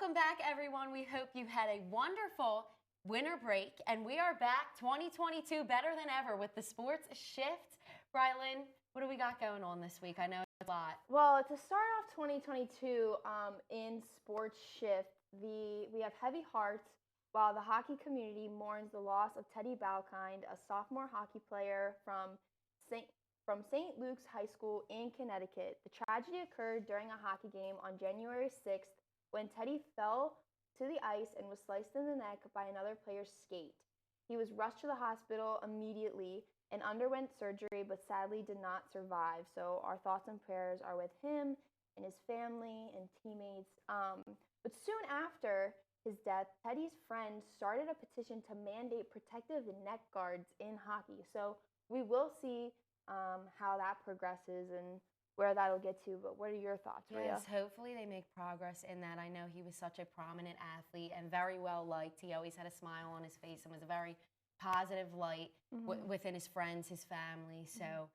Welcome back, everyone. We hope you had a wonderful winter break, and we are back 2022 better than ever with the sports shift. Brylin, what do we got going on this week? I know it's a lot. Well, to start off 2022 in sports shift, we have heavy hearts while the hockey community mourns the loss of Teddy Balkind, a sophomore hockey player from St. Luke's High School in Connecticut. The tragedy occurred during a hockey game on January 6th when Teddy fell to the ice and was sliced in the neck by another player's skate. He was rushed to the hospital immediately and underwent surgery, but sadly did not survive. So our thoughts and prayers are with him and his family and teammates. But soon after his death, Teddy's friend started a petition to mandate protective neck guards in hockey. So we will see how that progresses and where that'll get to. But what are your thoughts, Ria? Yes, hopefully they make progress in that. I know he was such a prominent athlete and very well liked. He always had a smile on his face and was a very positive light within his friends, his family. So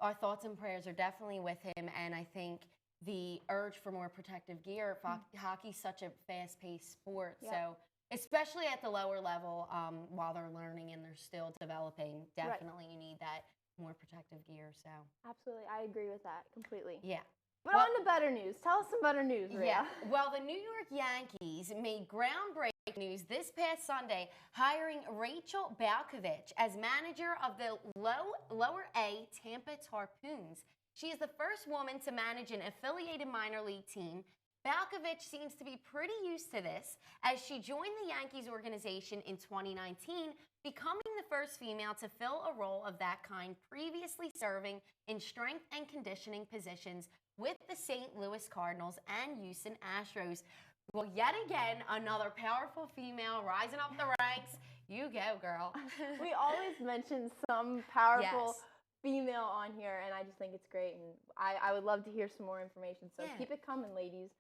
our thoughts and prayers are definitely with him. And I think the urge for more protective gear, hockey's such a fast-paced sport. Yep. So especially at the lower level, while they're learning and they're still developing, definitely you need that more protective gear. So Absolutely. I agree with that completely. yeah. But on to better news. Tell us some better news, Ria. Yeah. Well, the New York Yankees made groundbreaking news this past Sunday, hiring Rachel Balkovich as manager of the lower A Tampa Harpoons. She is the first woman to manage an affiliated minor league team. Balkovich seems to be pretty used to this as she joined the Yankees organization in 2019, becoming the first female to fill a role of that kind, previously serving in strength and conditioning positions with the St. Louis Cardinals and Houston Astros. Well, yet again, another powerful female rising up the ranks. You go, girl. We always mention some powerful female on here, and I just think it's great. And I would love to hear some more information. So keep it coming, ladies.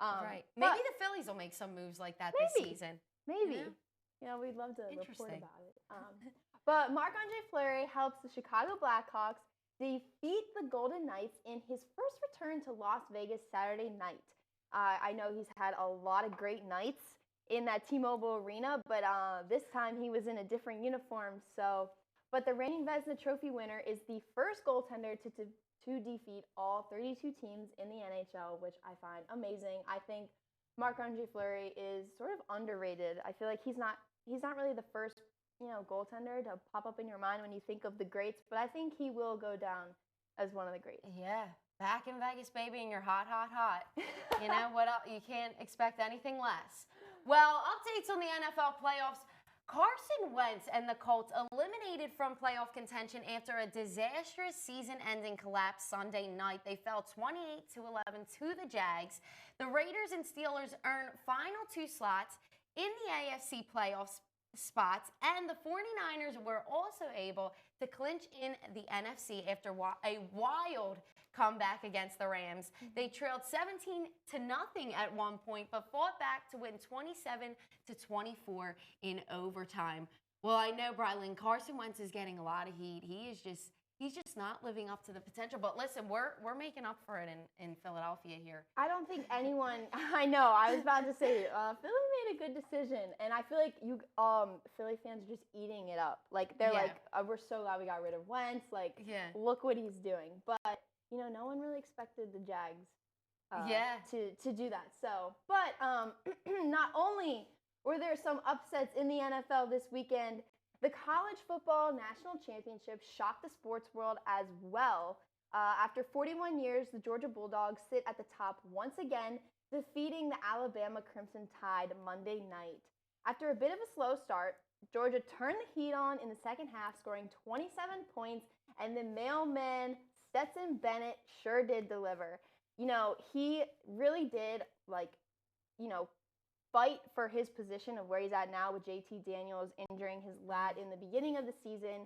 Right. Maybe the Phillies will make some moves like that this season. Maybe. You know, we'd love to report about it. But Marc-Andre Fleury helps the Chicago Blackhawks defeat the Golden Knights in his first return to Las Vegas Saturday night. I know he's had a lot of great nights in that T-Mobile Arena, but this time he was in a different uniform. But the reigning Vezina Trophy winner is the first goaltender to defeat all 32 teams in the NHL, which I find amazing. I think Marc-Andre Fleury is sort of underrated. I feel like he's not really the first, goaltender to pop up in your mind when you think of the greats, but I think he will go down as one of the greats. Yeah, back in Vegas, baby, and you're hot, hot, hot. You know what else? You can't expect anything less. Well, updates on the NFL playoffs. Carson Wentz and the Colts eliminated from playoff contention after a disastrous season-ending collapse Sunday night. They fell 28-11 to the Jags. The Raiders and Steelers earned final 2 slots in the AFC playoff spots, and the 49ers were also able to clinch in the NFC after a wild comeback against the Rams. They trailed 17-0 at one point, but fought back to win 27-24 in overtime. Well, I know, Brylin, Carson Wentz is getting a lot of heat. He's just not living up to the potential. But listen, we're making up for it in Philadelphia here. I don't think anyone. I know. I was about to say Philly made a good decision, and I feel like Philly fans are just eating it up. Like they're like, we're so glad we got rid of Wentz. Like, look what he's doing. But no one really expected the Jags to do that. So, but not only were there some upsets in the NFL this weekend, the College Football National Championship shocked the sports world as well. After 41 years, the Georgia Bulldogs sit at the top once again, defeating the Alabama Crimson Tide Monday night. After a bit of a slow start, Georgia turned the heat on in the second half, scoring 27 points, and the mailman Stetson Bennett sure did deliver. He really did, fight for his position of where he's at now with JT Daniels injuring his lat in the beginning of the season.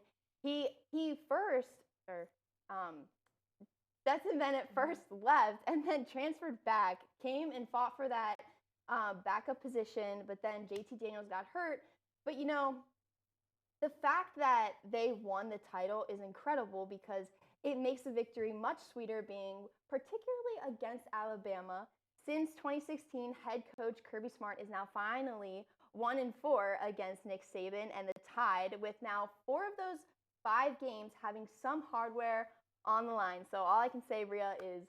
Stetson Bennett first left and then transferred back, came and fought for that backup position, but then JT Daniels got hurt. But, the fact that they won the title is incredible because it makes the victory much sweeter, being particularly against Alabama, since 2016, head coach Kirby Smart is now finally 1-4 against Nick Saban and the Tide, with now 4 of those 5 games having some hardware on the line. So all I can say, Ria, is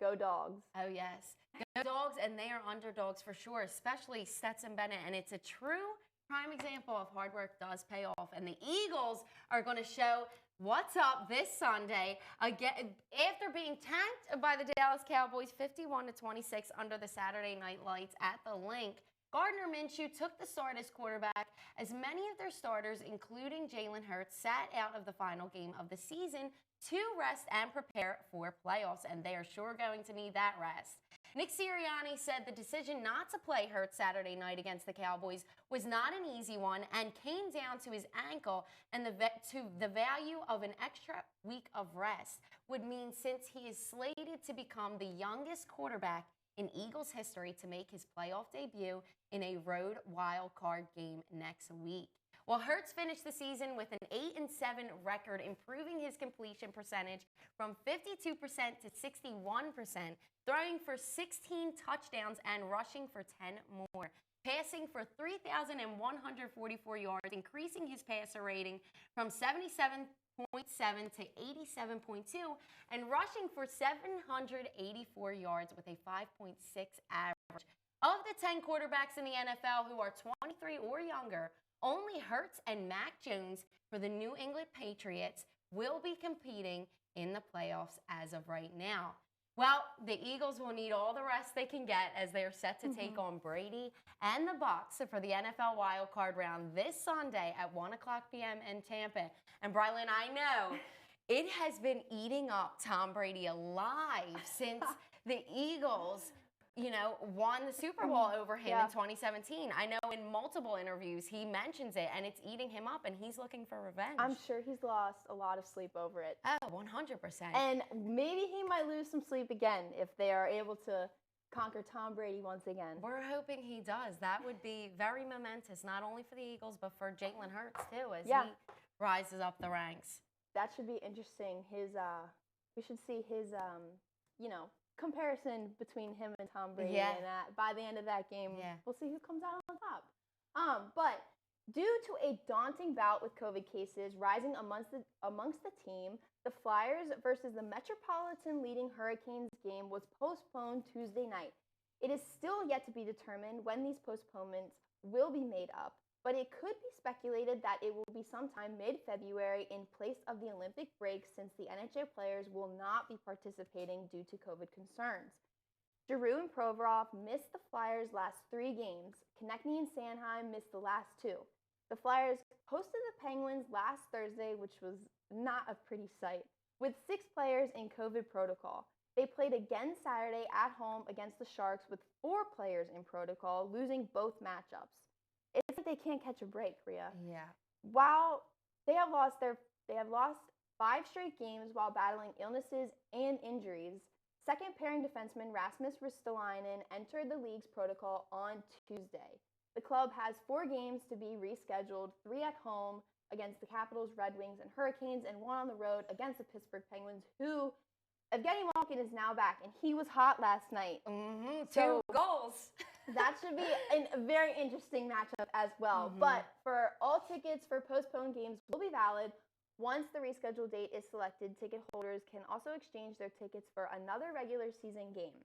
go Dogs. Oh, yes. Go Dogs, and they are underdogs for sure, especially Stetson Bennett. And it's a true prime example of hard work does pay off. And the Eagles are going to show what's up this Sunday again after being tanked by the Dallas Cowboys 51-26 under the Saturday Night Lights at the Link. Gardner Minshew took the start as quarterback, as many of their starters, including Jalen Hurts, sat out of the final game of the season to rest and prepare for playoffs, and they are sure going to need that rest. Nick Sirianni said the decision not to play Hurts Saturday night against the Cowboys was not an easy one and came down to his ankle, and the value of an extra week of rest would mean, since he is slated to become the youngest quarterback in Eagles history to make his playoff debut in a road wild card game next week. Well, Hurts finished the season with an 8-7 record, improving his completion percentage from 52% to 61%, throwing for 16 touchdowns and rushing for 10 more, passing for 3,144 yards, increasing his passer rating from 77.7 to 87.2, and rushing for 784 yards with a 5.6 average. Of the 10 quarterbacks in the NFL who are 23 or younger, only Hurts and Mac Jones for the New England Patriots will be competing in the playoffs as of right now. Well, the Eagles will need all the rest they can get as they are set to take on Brady and the Bucs for the NFL wildcard round this Sunday at 1 o'clock p.m. in Tampa. And Brylin, I know it has been eating up Tom Brady alive since the Eagles, won the Super Bowl over him in 2017. I know in multiple interviews he mentions it, and it's eating him up, and he's looking for revenge. I'm sure he's lost a lot of sleep over it. Oh, 100%. And maybe he might lose some sleep again if they are able to conquer Tom Brady once again. We're hoping he does. That would be very momentous, not only for the Eagles, but for Jalen Hurts, too, as he rises up the ranks. That should be interesting. We should see his, comparison between him and Tom Brady, and by the end of that game, we'll see who comes out on top. But due to a daunting bout with COVID cases rising amongst the team, the Flyers versus the Metropolitan leading Hurricanes game was postponed Tuesday night. It is still yet to be determined when these postponements will be made up, but it could be speculated that it will be sometime mid-February in place of the Olympic break, since the NHL players will not be participating due to COVID concerns. Giroux and Provorov missed the Flyers' last 3 games. Konechny and Sanheim missed the last 2. The Flyers hosted the Penguins last Thursday, which was not a pretty sight, with 6 players in COVID protocol. They played again Saturday at home against the Sharks with 4 players in protocol, losing both matchups. It's like they can't catch a break, Ria. Yeah. While they have lost 5 straight games while battling illnesses and injuries, second-pairing defenseman Rasmus Ristolainen entered the league's protocol on Tuesday. The club has 4 games to be rescheduled, 3 at home against the Capitals, Red Wings, and Hurricanes, and 1 on the road against the Pittsburgh Penguins, who Evgeny Malkin is now back, and he was hot last night. 2 goals. That should be a very interesting matchup as well. But for all tickets for postponed games will be valid once the rescheduled date is selected. Ticket holders can also exchange their tickets for another regular season game.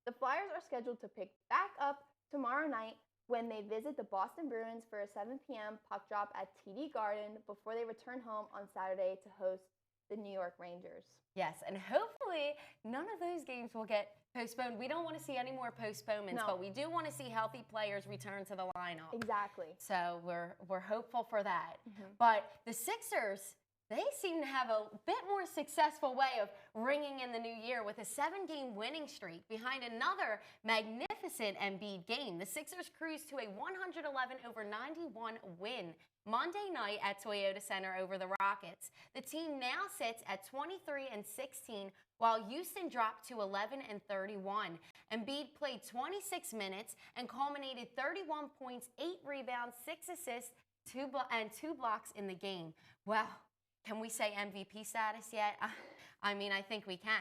The Flyers are scheduled to pick back up tomorrow night when they visit the Boston Bruins for a 7 p.m. puck drop at TD Garden before they return home on Saturday to host the New York Rangers. Yes, and hopefully none of those games will get postponed. We don't want to see any more postponements, but we do want to see healthy players return to the lineup. Exactly. So we're hopeful for that. But the Sixers, they seem to have a bit more successful way of ringing in the new year with a 7-game winning streak behind another magnificent Embiid game. The Sixers cruised to a 111-91 win Monday night at Toyota Center over the Rockets. The team now sits at 23-16, while Houston dropped to 11-31. Embiid played 26 minutes and culminated 31 points, 8 rebounds, 6 assists, 2 blocks in the game. Well, can we say MVP status yet? I mean, I think we can.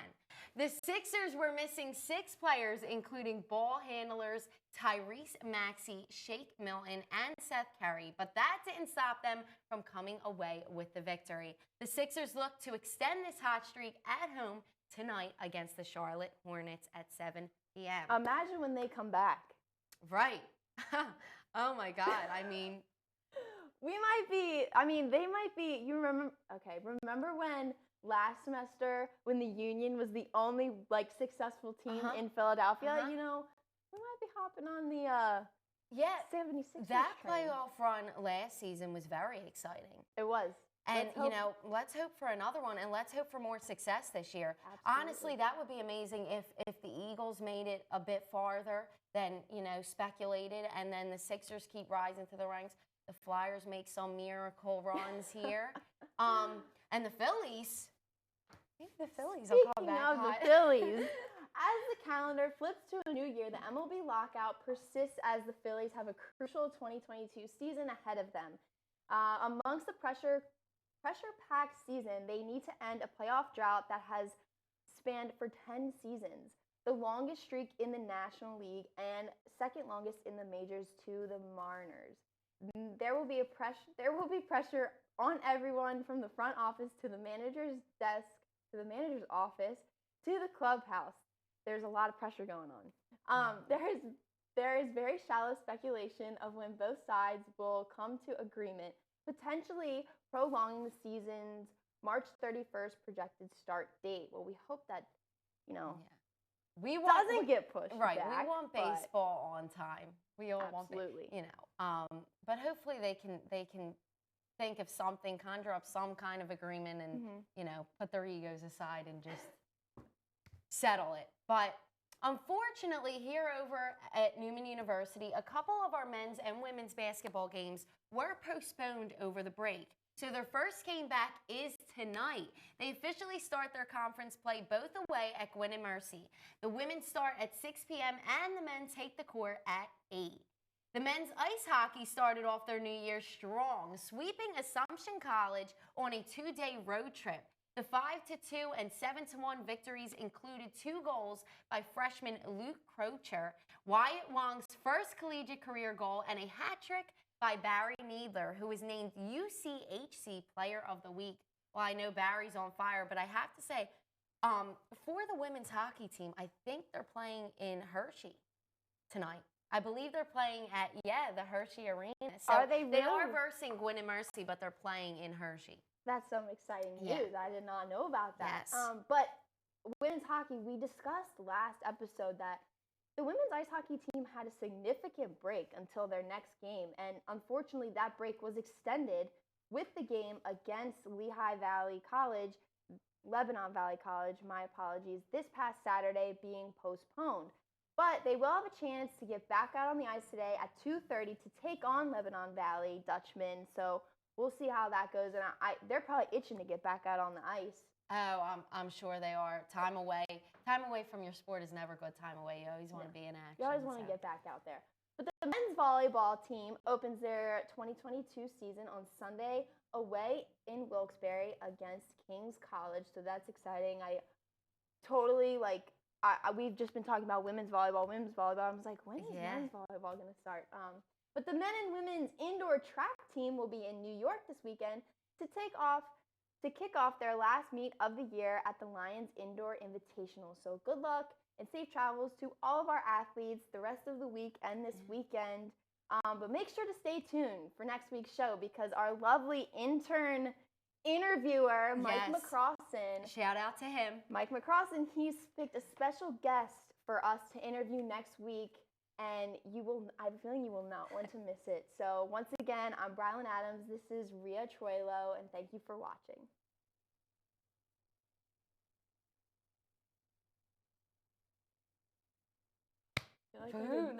The Sixers were missing 6 players, including ball handlers Tyrese Maxey, Shake Milton, and Seth Curry, but that didn't stop them from coming away with the victory. The Sixers look to extend this hot streak at home tonight against the Charlotte Hornets at 7 p.m. Imagine when they come back. Right. Oh, my God. I mean, they might be, remember when last semester when the Union was the only, successful team in Philadelphia? We might be hopping on the 76ers that train. playoff run last season was very exciting. It was. And, let's hope for another one, and let's hope for more success this year. Absolutely. Honestly, that would be amazing if the Eagles made it a bit farther than, speculated, and then the Sixers keep rising to the ranks. The Flyers make some miracle runs here. And the Phillies, maybe the Phillies will come back Speaking of hot. the Phillies, as the calendar flips to a new year, the MLB lockout persists as the Phillies have a crucial 2022 season ahead of them. Amongst the pressure-packed season, they need to end a playoff drought that has spanned for 10 seasons, the longest streak in the National League and second longest in the majors to the Mariners. There will be pressure on everyone from the front office to the manager's desk to the manager's office to the clubhouse. There's a lot of pressure going on. There is very shallow speculation of when both sides will come to agreement, potentially prolonging the season's March 31st projected start date. Well, we hope that, doesn't get pushed right. back. We want baseball on time. We all absolutely. want, but hopefully they can think of something, conjure up some kind of agreement, and put their egos aside and just settle it. But unfortunately, here over at Neumann University, a couple of our men's and women's basketball games were postponed over the break. So their first game back is tonight. They officially start their conference play both away at Gwynn and Mercy. The women start at 6 p.m. and the men take the court at 8. The men's ice hockey started off their new year strong, sweeping Assumption College on a 2-day road trip. The 5-2 and 7-1 victories included 2 goals by freshman Luke Crocher, Wyatt Wong's first collegiate career goal, and a hat trick by Barry Needler, who was named UCHC Player of the Week. Well, I know Barry's on fire, but I have to say, for the women's hockey team, I think they're playing in Hershey tonight. I believe they're playing at, the Hershey Arena. So are they really? They are versing Gwynn and Mercy, but they're playing in Hershey. That's some exciting news. I did not know about that. Yes. But women's hockey, we discussed last episode that the women's ice hockey team had a significant break until their next game, and unfortunately that break was extended with the game against Lebanon Valley College, my apologies, this past Saturday being postponed. But they will have a chance to get back out on the ice today at 2:30 to take on Lebanon Valley Dutchmen. So we'll see how that goes, and they're probably itching to get back out on the ice. Oh, I'm sure they are. Time away from your sport is never good time away. You always want to be in action. You always want to get back out there. But the men's volleyball team opens their 2022 season on Sunday away in Wilkes-Barre against King's College. So that's exciting. We've just been talking about women's volleyball. I was like, when is men's volleyball going to start? But the men and women's indoor track team will be in New York this weekend to kick off their last meet of the year at the Lions Indoor Invitational. So good luck and safe travels to all of our athletes the rest of the week and this weekend. But make sure to stay tuned for next week's show because our lovely intern interviewer, Mike McCrossan. Shout out to him. Mike McCrossan, he's picked a special guest for us to interview next week, and I have a feeling you will not want to miss it. So once again, I'm Brylin Adams. This is Ria Troilo, and thank you for watching. Boom.